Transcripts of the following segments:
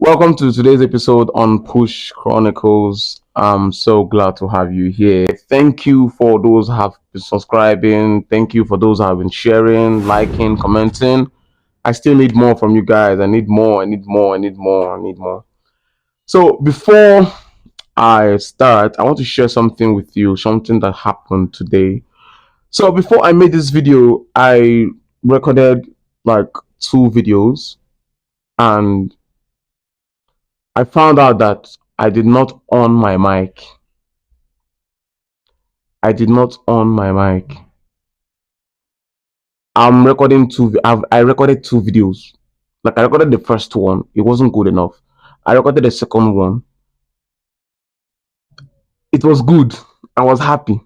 Welcome to today's episode on Push Chronicles. I'm so glad to have you here. Thank you for those who have been subscribing. Thank you for those who have been sharing, liking, commenting. I still need more from you guys. I need more. I need more. I need more. I need more. So before I start, I want to share something with you, something that happened today. So before I made this video, I recorded like two videos and I found out that I did not on my mic. I did not on my mic. I'm recording I recorded two videos. Like I recorded the first one, it wasn't good enough. I recorded the second one. It was good. I was happy.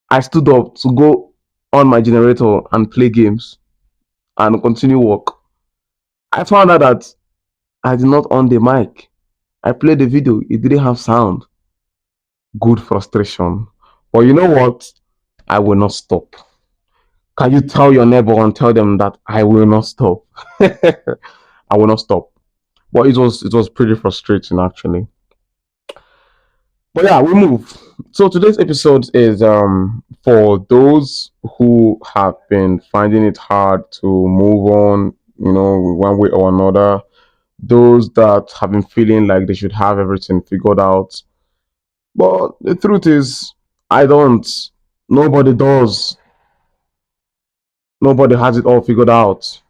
I stood up to go on my generator and play games and continue work. I found out that I did not on the mic. I played the video, it didn't have sound. Good frustration. But you know what? I will not stop. Can you tell your neighbor and tell them that I will not stop? I will not stop. But it was pretty frustrating actually. But yeah, we move. So today's episode is for those who have been finding it hard to move on, one way or another. Those that have been feeling like they should have everything figured out. But the truth is, I don't. Nobody does. Nobody has it all figured out.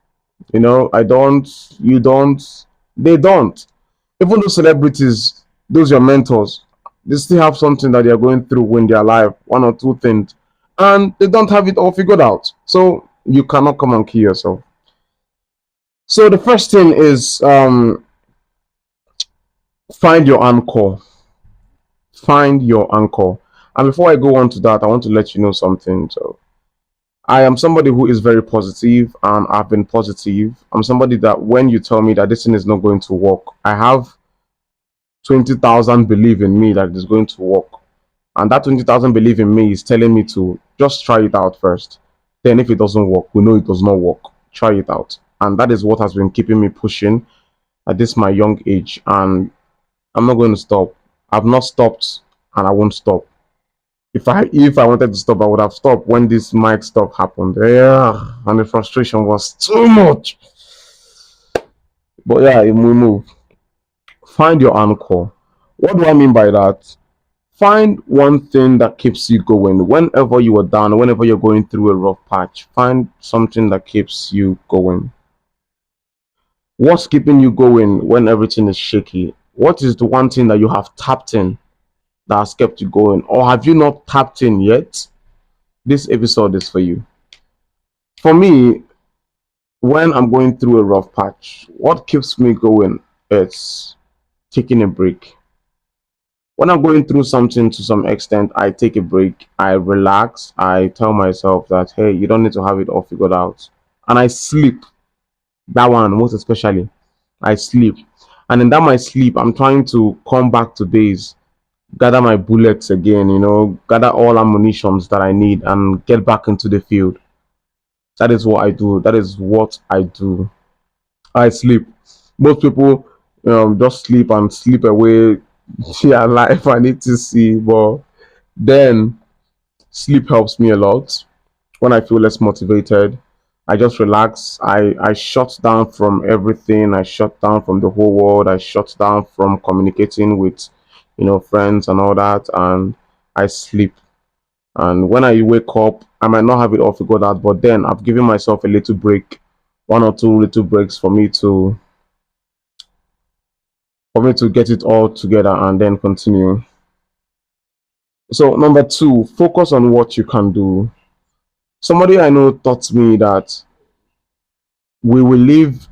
I don't, you don't, they don't. Even those celebrities, those your mentors, they still have something that they're going through when they're alive, one or two things, and they don't have it all figured out. So you cannot come and kill yourself. So the first thing is find your anchor. Find your anchor. And before I go on to that, I want to let you know something. So I am somebody who is very positive and I've been positive. I'm somebody that when you tell me that this thing is not going to work, I have 20,000 believe in me that it is going to work. And that 20,000 believe in me is telling me to just try it out first. Then if it doesn't work, we know it does not work. Try it out. And that is what has been keeping me pushing at this my young age. And I'm not going to stop. I've not stopped and I won't stop. If I wanted to stop, I would have stopped when this mic stuff happened. Yeah, and the frustration was too much. But yeah, we move. Find your anchor. What do I mean by that? Find one thing that keeps you going. Whenever you are down, whenever you're going through a rough patch, find something that keeps you going. What's keeping you going when everything is shaky? What is the one thing that you have tapped in that has kept you going? Or have you not tapped in yet? This episode is for you. For me, when I'm going through a rough patch, what keeps me going is taking a break. When I'm going through something to some extent, I take a break, I relax, I tell myself that, hey, you don't need to have it all figured out. And I sleep. That one, most especially, I sleep. And in that my sleep, I'm trying to come back to base, gather my bullets again, gather all ammunitions that I need and get back into the field. That is what I do. That is what I do. I sleep. Most people just sleep and sleep away their life. I need to see, but then sleep helps me a lot. When I feel less motivated, I just relax. I shut down from everything. I shut down from the whole world. I shut down from communicating with, friends and all that. And I sleep. And when I wake up, I might not have it all figured out, but then I've given myself a little break, one or two little breaks for me to get it all together and then continue. So number two, focus on what you can do. Somebody I know taught me that we will live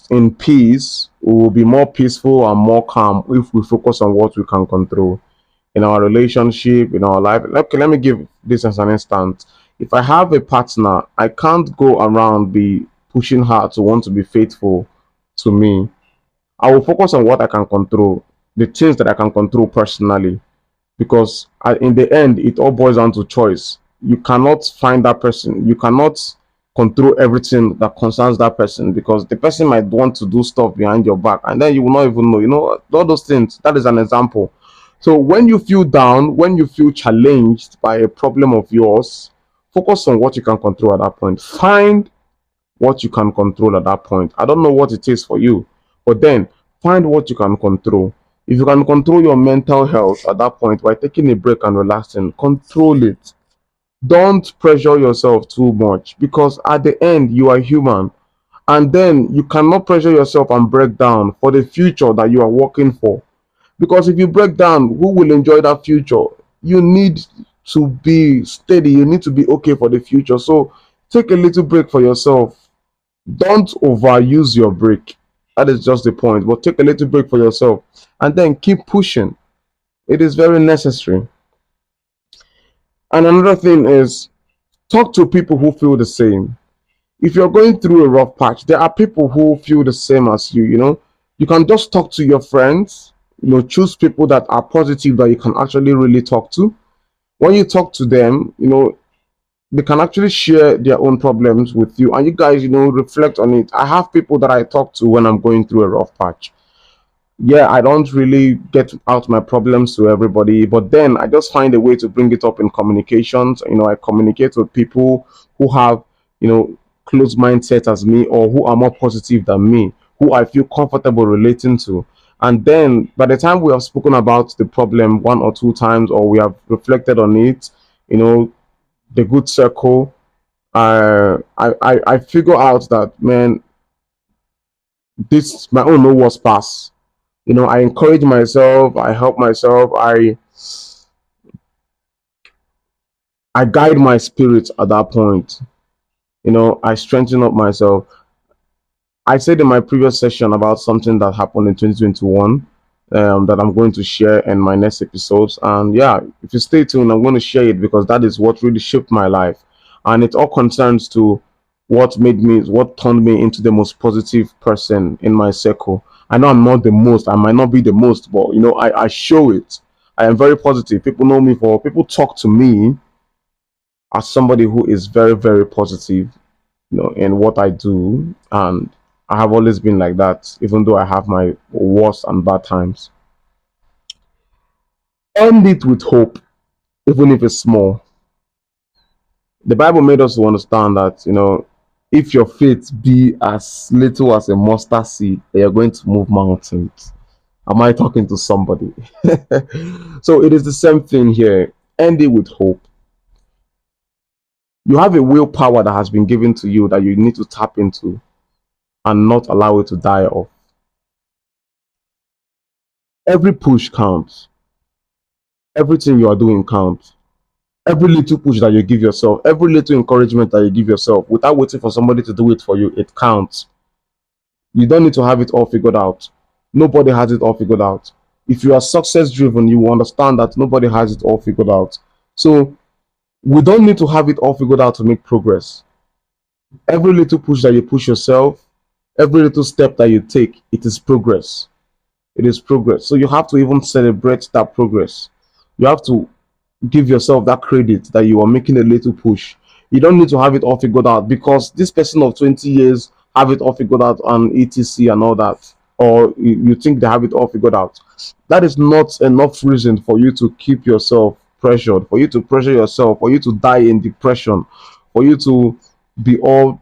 in peace. We will be more peaceful and more calm if we focus on what we can control in our relationship, in our life. Okay, let me give this as an instance. If I have a partner, I can't go around be pushing her to want to be faithful to me. I will focus on what I can control, the things that I can control personally, because in the end, it all boils down to choice. You cannot find that person. You cannot control everything that concerns that person, because the person might want to do stuff behind your back and then you will not even know, all those things. That is an example. So when you feel down, when you feel challenged by a problem of yours, focus on what you can control at that point. Find what you can control at that point. I don't know what it is for you, but then find what you can control. If you can control your mental health at that point by taking a break and relaxing, control it. Don't pressure yourself too much, because at the end you are human, and then you cannot pressure yourself and break down for the future that you are working for. Because if you break down, who will enjoy that future? You need to be steady, you need to be okay for the future. So take a little break for yourself. Don't overuse your break. That is just the point. But take a little break for yourself and then keep pushing. It is very necessary. And another thing is, talk to people who feel the same. If you're going through a rough patch, there are people who feel the same as you. You can just talk to your friends, choose people that are positive that you can actually really talk to. When you talk to them, they can actually share their own problems with you and you guys, reflect on it. I have people that I talk to when I'm going through a rough patch. Yeah, I don't really get out my problems to everybody, but then I just find a way to bring it up in communications. I communicate with people who have, close mindset as me, or who are more positive than me, who I feel comfortable relating to. And then by the time we have spoken about the problem one or two times, or we have reflected on it, you know, the good circle, I figure out that, man, this my own no was pass. I encourage myself, I help myself, I guide my spirit at that point. I strengthen up myself. I said in my previous session about something that happened in 2021, that I'm going to share in my next episodes. And yeah, if you stay tuned, I'm going to share it because that is what really shaped my life. And it all concerns to what turned me into the most positive person in my circle. I know I'm not the most, I might not be the most, but I show it. I am very positive. People talk to me as somebody who is very, very positive, in what I do. And I have always been like that, even though I have my worst and bad times. End it with hope, even if it's small. The Bible made us to understand that, if your faith be as little as a mustard seed, you're going to move mountains. Am I talking to somebody? So it is the same thing here. End it with hope. You have a willpower that has been given to you that you need to tap into and not allow it to die off. Every push counts. Everything you are doing counts. Every little push that you give yourself, every little encouragement that you give yourself without waiting for somebody to do it for you, it counts. You don't need to have it all figured out. Nobody has it all figured out. If you are success driven, you will understand that nobody has it all figured out. So we don't need to have it all figured out to make progress. Every little push that you push yourself, every little step that you take, it is progress. It is progress. So you have to even celebrate that progress. You have to give yourself that credit that you are making a little push. You don't need to have it all figured out because this person of 20 years have it all figured out on etc and all that, or you think they have it all figured out. That is not enough reason for you to keep yourself pressured, for you to pressure yourself, for you to die in depression, for you to be all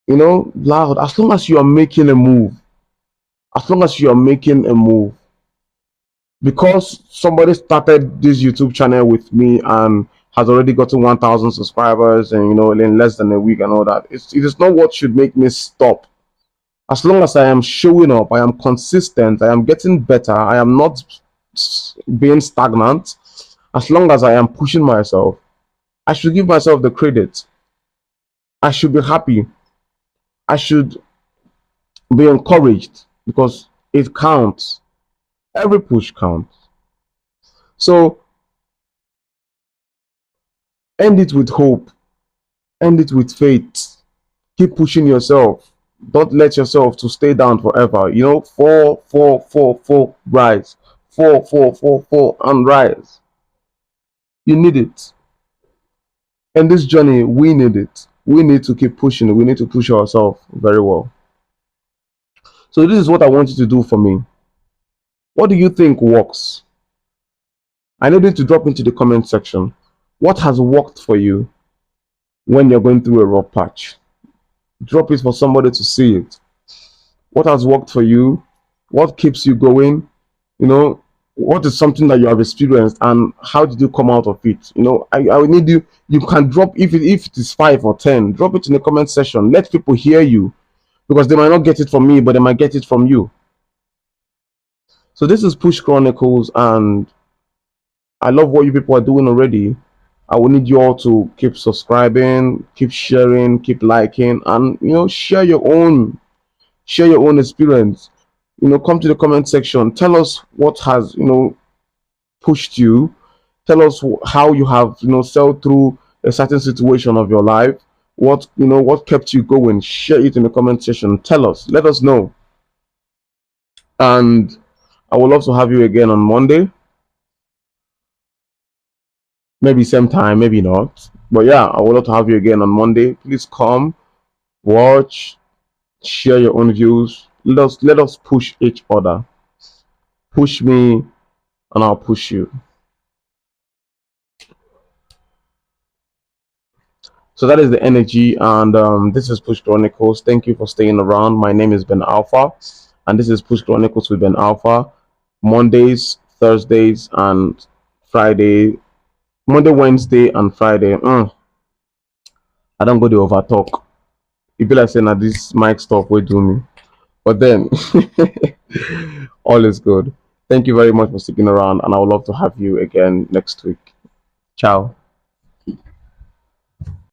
loud. As long as you are making a move, as long as you are making a move, because somebody started this YouTube channel with me and has already gotten 1,000 subscribers, and in less than a week and all that, it is not what should make me stop. As long as I am showing up, I am consistent, I am getting better, I am not being stagnant. As long as I am pushing myself, I should give myself the credit. I should be happy. I should be encouraged because it counts. Every push counts. So end it with hope, end it with faith. Keep pushing yourself. Don't let yourself to stay down forever. Fall, fall, fall, fall, rise. Fall, fall, fall, fall, and rise. You need it. And this journey, we need it. we need to keep pushing. We need to push ourselves very well. So this is what I want you to do for me. What do you think works? I need you to drop into the comment section. What has worked for you when you're going through a rough patch? Drop it for somebody to see it. What has worked for you? What keeps you going? You know, what is something that you have experienced and how did you come out of it? I will need you. You can drop if it is 5 or 10, drop it in the comment section. Let people hear you because they might not get it from me, but they might get it from you. So this is Push Chronicles, and I love what you people are doing already. I will need you all to keep subscribing, keep sharing, keep liking, and share your own experience. Come to the comment section. Tell us what has pushed you. Tell us how you have sailed through a certain situation of your life. What kept you going. Share it in the comment section. Tell us. Let us know. And I would love to have you again on Monday. Maybe same time, maybe not. But yeah, I would love to have you again on Monday. Please come, watch, share your own views. Let us push each other. Push me and I'll push you. So that is the energy, and this is Push Chronicles. Thank you for staying around. My name is Ben Alpha, and this is Push Chronicles with Ben Alpha. Mondays, Thursdays, and Friday. Monday, Wednesday, and Friday. I don't go to over talk. It be like saying that this mic stuff will do me. But then, all is good. Thank you very much for sticking around, and I would love to have you again next week. Ciao.